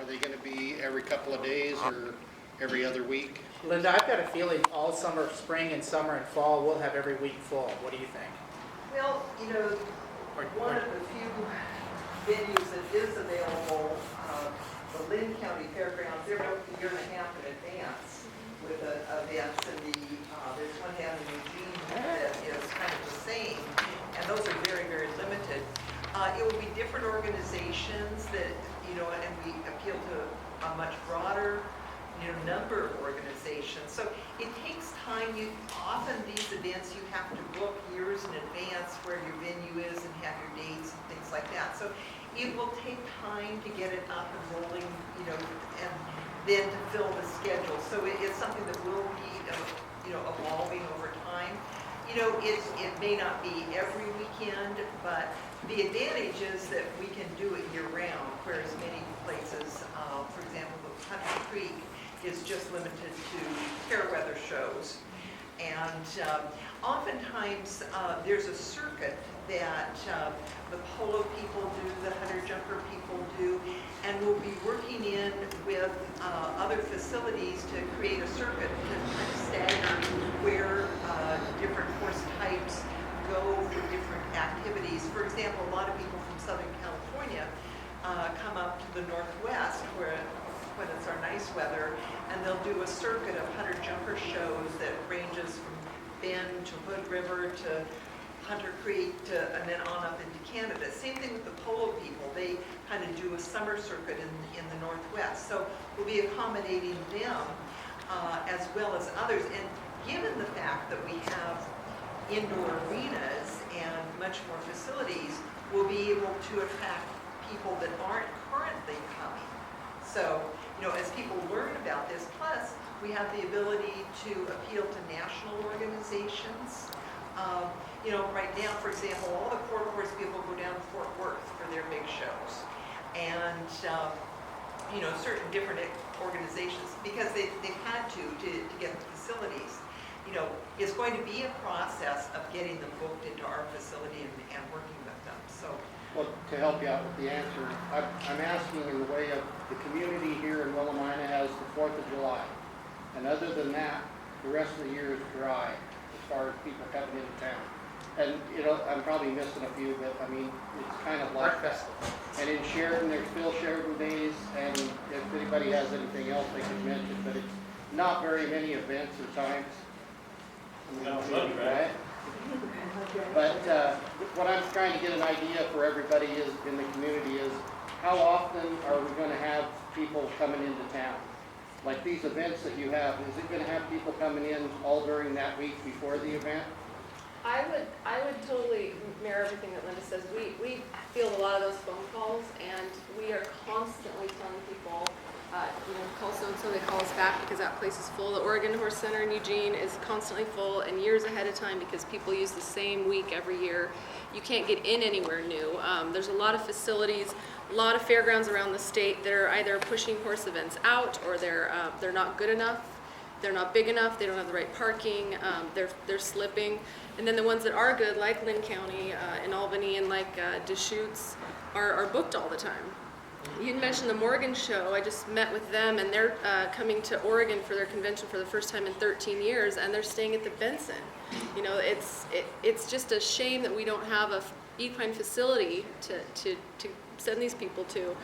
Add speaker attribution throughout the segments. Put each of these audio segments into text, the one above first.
Speaker 1: they going to be every couple of days or every other week?
Speaker 2: Linda, I've got a feeling all summer, spring and summer and fall, we'll have every week full. What do you think?
Speaker 3: Well, you know, one of the few venues that is available, the Lynn County Fairgrounds, they're booked a year and a half in advance with events, and there's one down in Eugene that is kind of the same, and those are very, very limited. It will be different organizations that, you know, and we appeal to a much broader, you know, number of organizations. So it takes time. Often these events you have to book years in advance where your venue is and have your dates and things like that. So it will take time to get it up and rolling, you know, and then to fill the schedule. So it's something that will be, you know, evolving over time. You know, it may not be every weekend, but the advantage is that we can do it year-round, whereas many places, for example, the Hunter Creek is just limited to fair weather shows. And oftentimes there's a circuit that the polo people do, the hunter jumper people do, and we'll be working in with other facilities to create a circuit to kind of stagger where different horse types go for different activities. For example, a lot of people from Southern California come up to the Northwest when it's our nice weather, and they'll do a circuit of hunter jumper shows that ranges from Bend to Hood River to Hunter Creek and then on up into Canada. Same thing with the polo people. They kind of do a summer circuit in the Northwest. So we'll be accommodating them as well as others. And given the fact that we have indoor arenas and much more facilities, we'll be able to attract people that aren't currently coming. So, you know, as people learn about this, plus we have the ability to appeal to national organizations. You know, right now, for example, all the quarter horse people go down to Fort Worth for their big shows. And, you know, certain different organizations, because they've had to get the facilities. You know, it's going to be a process of getting them booked into our facility and working with them. So,
Speaker 1: Well, to help you out with the answer, I'm asking in the way of the community here in Willamina has the 4th of July. And other than that, the rest of the year is dry as far as people coming into town. And, you know, I'm probably missing a few, but I mean, it's kind of like that. And in Sheridan, there's still Sheridan days, and if anybody has anything else they can mention, but it's not very many events or times. Right? But what I'm trying to get an idea for everybody is in the community is how often are we going to have people coming into town? Like these events that you have, is it going to have people coming in all during that week before the event?
Speaker 4: I would totally mirror everything that Linda says. We field a lot of those phone calls, and we are constantly telling people, you know, call so-and-so, they call us back because that place is full. The Oregon Horse Center in Eugene is constantly full and years ahead of time because people use the same week every year. You can't get in anywhere new. There's a lot of facilities, a lot of fairgrounds around the state that are either pushing horse events out or they're not good enough. They're not big enough, they don't have the right parking, they're slipping. And then the ones that are good, like Lynn County in Albany and like Deschutes, are booked all the time. You mentioned the Morgan show. I just met with them, and they're coming to Oregon for their convention for the first time in 13 years, and they're staying at the Benson. You know, it's just a shame that we don't have a equine facility to send these people to.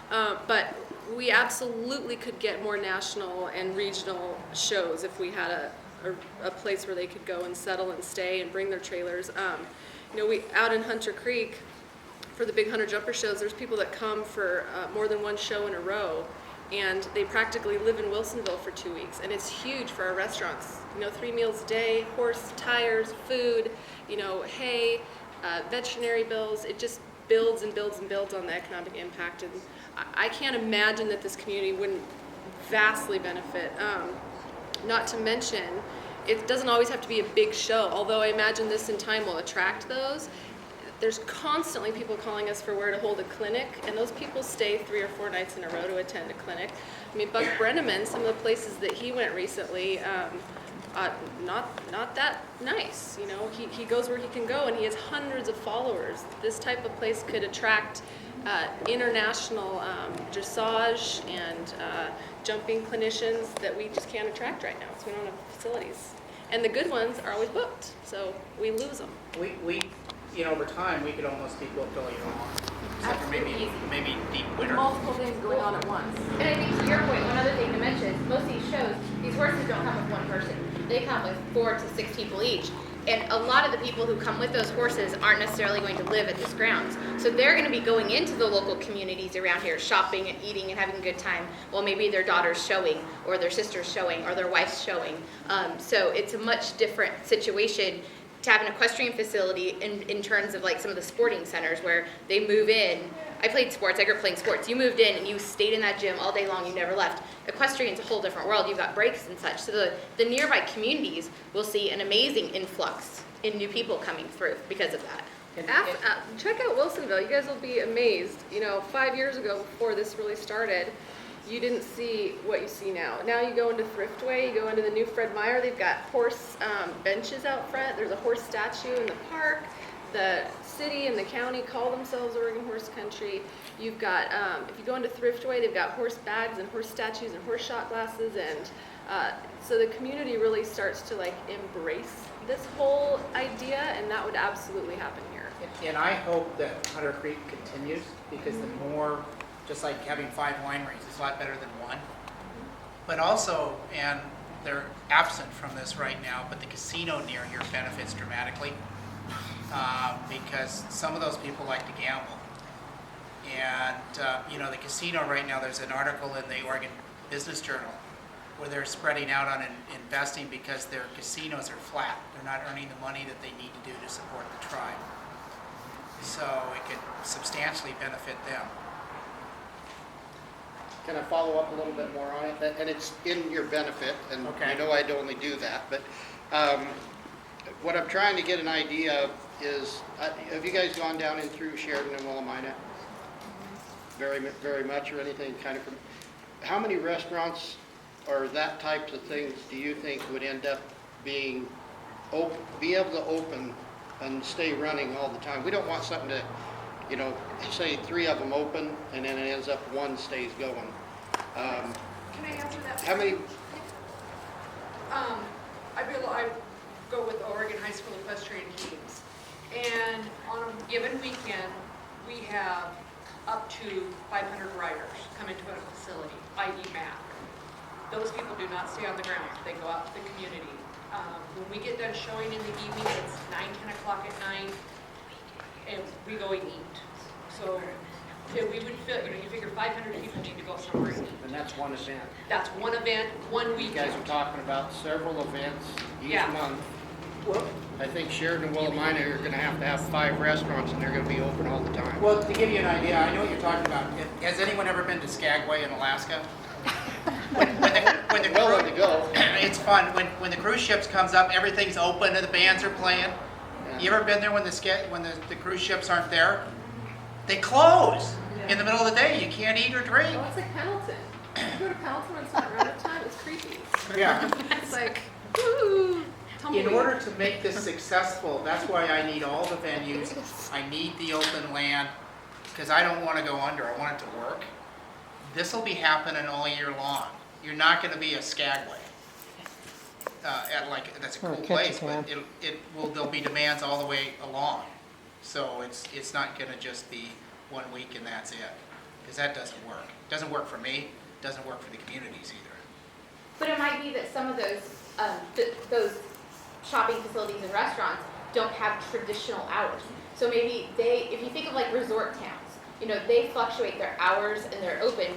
Speaker 4: But we absolutely could get more national and regional shows if we had a place where they could go and settle and stay and bring their trailers. You know, we out in Hunter Creek for the big hunter jumper shows, there's people that come for more than one show in a row, and they practically live in Wilsonville for 2 weeks, and it's huge for our restaurants. You know, 3 meals a day, horse tires, food, you know, hay, veterinary bills. It just builds and builds and builds on the economic impact, and I can't imagine that this community wouldn't vastly benefit. Not to mention, it doesn't always have to be a big show, although I imagine this in time will attract those. There's constantly people calling us for where to hold a clinic, and those people stay 3 or 4 nights in a row to attend a clinic. I mean, Buck Brenneman, some of the places that he went recently, not that nice. You know, he goes where he can go, and he has hundreds of followers. This type of place could attract international dressage and jumping clinicians that we just can't attract right now, so we don't have facilities. And the good ones are always booked, so we lose them.
Speaker 2: We, over time, we could almost be booked all year long. Except for maybe deep winter.
Speaker 4: Multiple things going on at once.
Speaker 5: And I think to your point, one other thing to mention is most of these shows, these horses don't come with one person. They come with 4 to 6 people each. And a lot of the people who come with those horses aren't necessarily going to live at this grounds. So they're going to be going into the local communities around here, shopping and eating and having a good time. Well, maybe their daughter's showing, or their sister's showing, or their wife's showing. So it's a much different situation to have an equestrian facility in terms of like some of the sporting centers where they move in. I played sports, I grew up playing sports. You moved in and you stayed in that gym all day long, you never left. Equestrian's a whole different world, you've got breaks and such. So the nearby communities will see an amazing influx in new people coming through because of that.
Speaker 4: Check out Wilsonville, you guys will be amazed. 5 years ago, before this really started, you didn't see what you see now. Now you go into Thriftway, you go into the new Fred Meyer, they've got horse benches out front, there's a horse statue in the park. The city and the county call themselves Oregon Horse Country. You've got, if you go into Thriftway, they've got horse bags and horse statues and horse shot glasses, and so the community really starts to embrace this whole idea, and that would absolutely happen here.
Speaker 2: And I hope that Hunter Creek continues, because the more, just like having 5 wineries, it's a lot better than 1. But also, and they're absent from this right now, but the casino near here benefits dramatically, because some of those people like to gamble. And, the casino right now, there's an article in the Oregon Business Journal where they're spreading out on investing because their casinos are flat. They're not earning the money that they need to do to support the tribe. So it could substantially benefit them.
Speaker 1: Can I follow up a little bit more on it? And it's in your benefit, and
Speaker 2: Okay.
Speaker 1: I know I'd only do that, but what I'm trying to get an idea of is, have you guys gone down and through Sheridan and Willamina? Very much, or anything kind of, how many restaurants or that types of things do you think would end up be able to open and stay running all the time? We don't want something to, say 3 of them open and then it ends up 1 stays going.
Speaker 6: Can I answer that?
Speaker 1: How many?
Speaker 6: I go with the Oregon High School Equestrian teams, and on a given weekend, we have up to 500 riders come into a facility, i.e. MAC. Those people do not stay on the ground, they go out to the community. When we get done showing in the evening, it's 9, 10 o'clock at night, and we go and eat. So we would feel, you figure 500 people need to go somewhere and eat.
Speaker 1: And that's one event.
Speaker 6: That's one event, one
Speaker 1: You
Speaker 6: weekend.
Speaker 1: guys are talking about several events each
Speaker 6: Yeah.
Speaker 1: month.
Speaker 2: Well,
Speaker 1: I think Sheridan and Willamina are going to have 5 restaurants and they're going to be open all the time.
Speaker 2: well, to give you an idea, I know what you're talking about. Has anyone ever been to Skagway in Alaska? When the
Speaker 1: Willing to go.
Speaker 2: It's fun. When the cruise ships comes up, everything's open and the bands are playing. You ever been there when the cruise ships aren't there? They close in the middle of the day. You can't eat or drink.
Speaker 4: Well, it's like Pendleton. You go to Pendleton when it's not run time, it's creepy.
Speaker 2: Yeah.
Speaker 4: It's like, woo,
Speaker 2: In
Speaker 4: tumbleweed.
Speaker 2: order to make this successful, that's why I need all the venues. I need the open land, because I don't want to go under. I want it to work. This will be happening all year long. You're not going to be a Skagway. That's a cool place, but there'll be demands all the way along. So it's not going to just be 1 week and that's it, because that doesn't work. It doesn't work for me. It doesn't work for the communities either.
Speaker 5: But it might be that some of those shopping facilities and restaurants don't have traditional hours. So maybe if you think of like resort towns, they fluctuate their hours and they're open,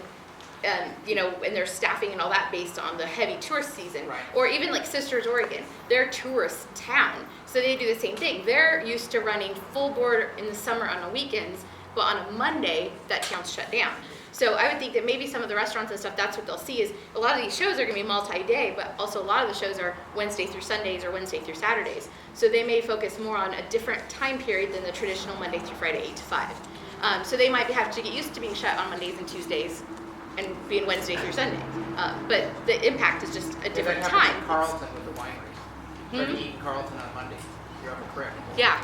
Speaker 5: and their staffing and all that based on the heavy tourist season.
Speaker 2: Right.
Speaker 5: Or even like Sisters, Oregon, they're a tourist town, so they do the same thing. They're used to running full board in the summer on the weekends, but on a Monday, that town's shut down. So I would think that maybe some of the restaurants and stuff, that's what they'll see is a lot of these shows are gonna be multi-day, but also a lot of the shows are Wednesday through Sundays or Wednesday through Saturdays. So they may focus more on a different time period than the traditional Monday through Friday, 8 to 5. So they might have to get used to being shut on Mondays and Tuesdays and being Wednesday through Sunday. But the impact is just a different
Speaker 2: That
Speaker 5: time.
Speaker 2: happens in Carlton with the wineries. Try to eat in Carlton on Monday. You're up a creek.
Speaker 5: Yeah.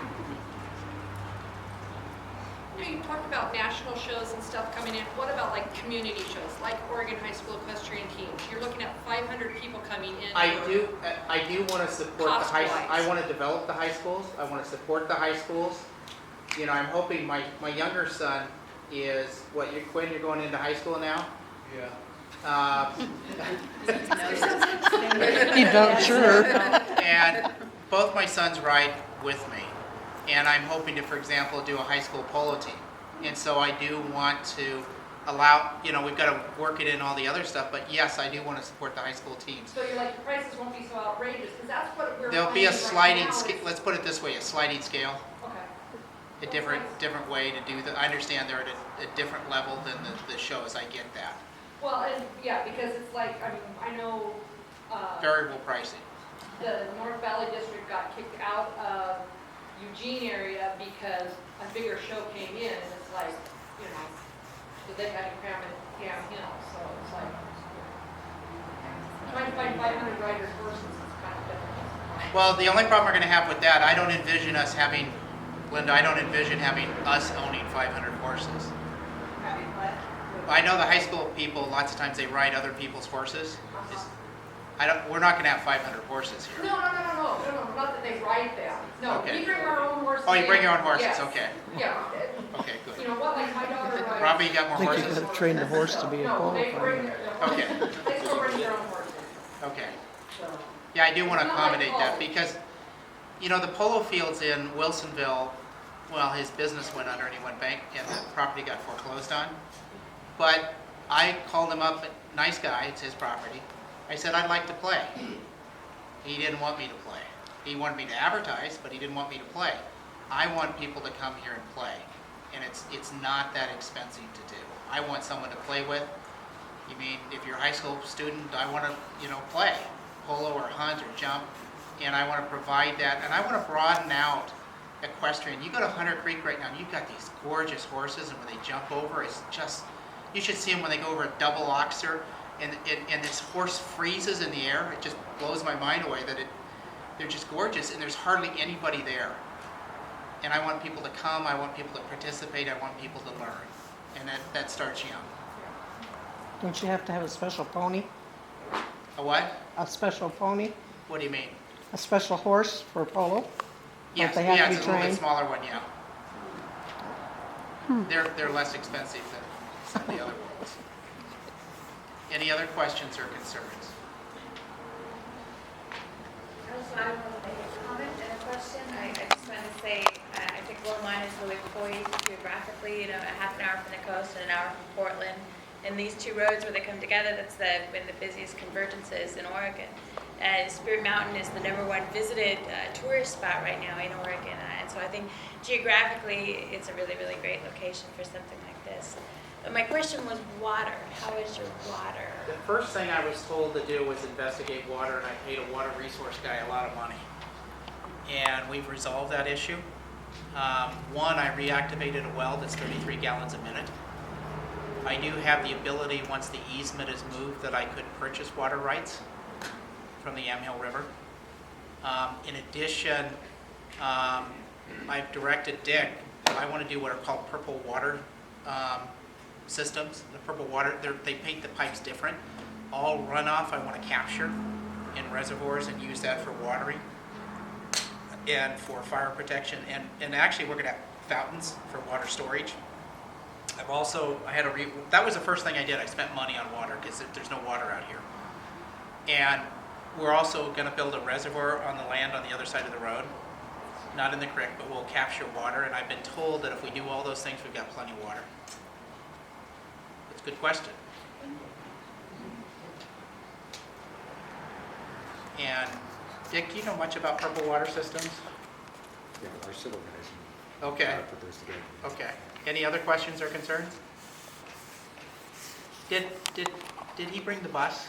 Speaker 6: You talked about national shows and stuff coming in. What about like community shows, like Oregon High School Equestrian Teams? You're looking at 500 people coming in.
Speaker 2: I do want to support the high,
Speaker 6: Cost-wise.
Speaker 2: I want to develop the high schools, I want to support the high schools. You know, I'm hoping my younger son is, Quinn, you're going into high school now? Yeah.
Speaker 7: He don't, sure.
Speaker 2: And both my sons ride with me. And I'm hoping to, for example, do a high school polo team. And so I do want to allow, you know, we've got to work it in all the other stuff, but yes, I do want to support the high school teams.
Speaker 6: So you're like, the prices won't be so outrageous, because that's what we're
Speaker 2: There'll be a
Speaker 6: finding right
Speaker 2: sliding
Speaker 6: now
Speaker 2: scale,
Speaker 6: is-
Speaker 2: let's put it this way, a sliding scale,
Speaker 6: Okay.
Speaker 2: a different way to do that. I understand they're at a different level than the shows, I get that.
Speaker 6: Well, and, yeah, because it's like, I mean, I know,
Speaker 2: Variable pricing.
Speaker 6: the North Valley District got kicked out of Eugene area because a bigger show came in, and it's like, you know, so they had to cram it down hill, so it's like, trying to find 500 riders versus is kind of difficult.
Speaker 2: Well, the only problem we're going to have with that, I don't envision us having, Linda, I don't envision having us owning 500 horses.
Speaker 3: Having what?
Speaker 2: I know the high school people, lots of times they ride other people's horses. We're not going to have 500 horses here.
Speaker 6: No, not that they ride them. No,
Speaker 2: Okay.
Speaker 6: we bring our own horses.
Speaker 2: Oh, you bring your own
Speaker 6: in.
Speaker 2: horses,
Speaker 6: Yes.
Speaker 2: okay.
Speaker 6: Yeah.
Speaker 2: Okay,
Speaker 6: You
Speaker 2: good.
Speaker 6: know what, like my daughter rides.
Speaker 2: Robbie, you got more
Speaker 7: I think you
Speaker 2: horses?
Speaker 7: gotta train the horse to be a
Speaker 6: No,
Speaker 7: polo
Speaker 6: they bring
Speaker 7: fighter.
Speaker 6: their
Speaker 2: Okay.
Speaker 6: horses. They still bring their own horses,
Speaker 2: Okay.
Speaker 6: so.
Speaker 2: Yeah, I do want to
Speaker 6: It's not like
Speaker 2: accommodate that
Speaker 6: college.
Speaker 2: because, you know, the polo fields in Wilsonville, well, his business went under and he went bank and the property got foreclosed on. But I called him up, nice guy, it's his property. I said, I'd like to play. He didn't want me to play. He wanted me to advertise, but he didn't want me to play. I want people to come here and play. And it's not that expensive to do. I want someone to play with. You mean, if you're a high school student, I want to, you know, play polo or hunt or jump, and I want to provide that, and I want to broaden out equestrian. You go to Hunter Creek right now, and you've got these gorgeous horses, and when they jump over, it's just, you should see them when they go over a double oxer, and this horse freezes in the air. It just blows my mind away that they're just gorgeous, and there's hardly anybody there. And I want people to come, I want people to participate, I want people to learn, and that starts young.
Speaker 7: Don't you have to have a special pony?
Speaker 2: A what?
Speaker 7: A special pony?
Speaker 2: What do you mean?
Speaker 7: A special horse for polo?
Speaker 2: Yes,
Speaker 7: they have
Speaker 2: yeah,
Speaker 7: to be
Speaker 2: it's a little bit
Speaker 7: trained?
Speaker 2: smaller one, yeah. They're less expensive than some of the other ones. Any other questions or concerns?
Speaker 5: Also, I want to make a comment and a question. I just want to say, I think Willamette is really poised geographically, you know, a half an hour from the coast and an hour from Portland. And these two roads where they come together, that's been the busiest convergences in Oregon. And Spirit Mountain is the #1 visited tourist spot right now in Oregon. And so I think geographically, it's a really, really great location for something like this. But my question was water. How is your water?
Speaker 2: The first thing I was told to do was investigate water, and I paid a water resource guy a lot of money. And we've resolved that issue. One, I reactivated a well that's 33 gallons a minute. I do have the ability, once the easement is moved, that I could purchase water rights from the Yamhill River. In addition, I've directed Dick, I want to do what are called purple water systems. The purple water, they paint the pipes different. All runoff I want to capture in reservoirs and use that for watering and for fire protection. And actually, we're going to have fountains for water storage. That was the first thing I did. I spent money on water because there's no water out here. And we're also going to build a reservoir on the land on the other side of the road. Not in the creek, but we'll capture water. And I've been told that if we do all those things, we've got plenty of water. That's a good question. And Dick, do you know much about purple water systems?
Speaker 8: Yeah, our civil guys.
Speaker 2: Okay.
Speaker 8: Put those together.
Speaker 2: Okay. Any other questions or concerns? Did he bring the bus?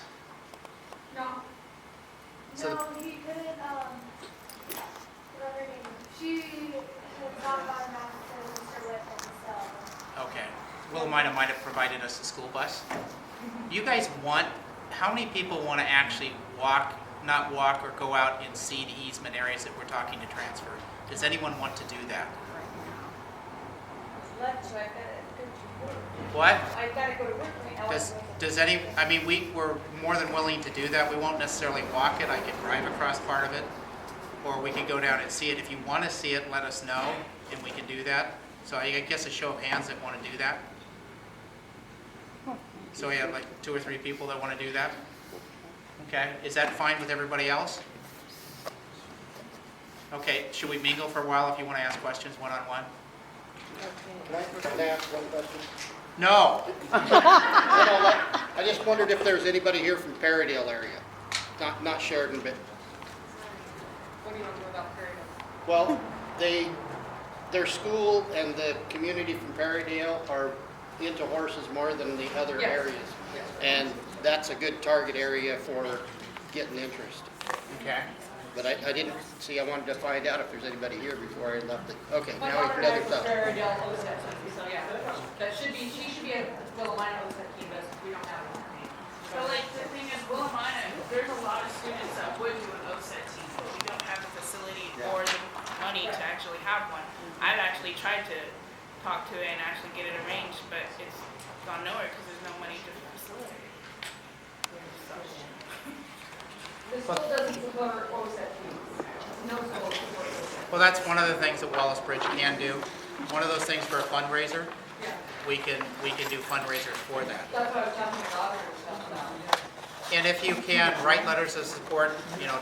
Speaker 9: No.
Speaker 2: So-
Speaker 9: No, he couldn't, whatever her name is. She had not gone back to Mr. Whitman, so.
Speaker 2: Okay. Willamina might have provided us a school bus. You guys how many people want to actually not walk or go out and see the easement areas that we're talking to transfer? Does anyone want to do that?
Speaker 10: left, so I've got to go to work.
Speaker 2: What?
Speaker 10: I've got to go to work right now.
Speaker 2: Does any, I mean, we're more than willing to do that. We won't necessarily walk it. I can drive across part of it. Or we can go down and see it. If you want to see it, let us know, and we can do that. So I guess a show of hands that want to do that. So we have like 2 or 3 people that want to do that. Okay, is that fine with everybody else? Okay, should we mingle for a while if you want to ask questions one-on-one?
Speaker 1: Can I ask one question?
Speaker 2: No.
Speaker 1: I just wondered if there's anybody here from Paradale area, not Sheridan, but,
Speaker 6: What do you want to know about Sheridan?
Speaker 1: well, their school and the community from Paradale are into horses more than the other
Speaker 6: Yes.
Speaker 1: areas.
Speaker 6: Yes.
Speaker 1: And that's a good target area for getting interest.
Speaker 2: Okay.
Speaker 1: But I didn't see, I wanted to find out if there's anybody here before I left it. Okay,
Speaker 6: My
Speaker 1: now
Speaker 6: daughter
Speaker 1: another
Speaker 6: died
Speaker 1: stuff.
Speaker 6: from Sheridan OSET, so yeah, she should be a Willamina OSET team, but we don't have one.
Speaker 11: So like the thing is, Willamina, there's a lot of students that would do an OSET team, but we don't have the facility or the money to actually have one. I've actually tried to talk to it and actually get it arranged, but it's gone nowhere because there's no money to facilitate. So,
Speaker 6: The school doesn't support OSET teams. No school supports OSET.
Speaker 2: Well, that's one of the things that Wallace Bridge can do. One of those things for a fundraiser,
Speaker 6: Yeah,
Speaker 2: we can do fundraisers for that.
Speaker 6: that's what I was telling my daughter and stuff about.
Speaker 2: And if you can, write letters of support,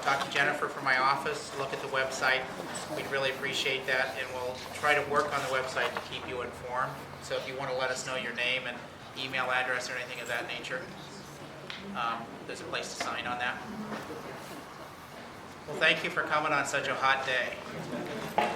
Speaker 2: talk to Jennifer from my office, look at the website. We'd really appreciate that, and we'll try to work on the website to keep you informed. So if you want to let us know your name and email address or anything of that nature, there's a place to sign on that. Well, thank you for coming on such a hot day.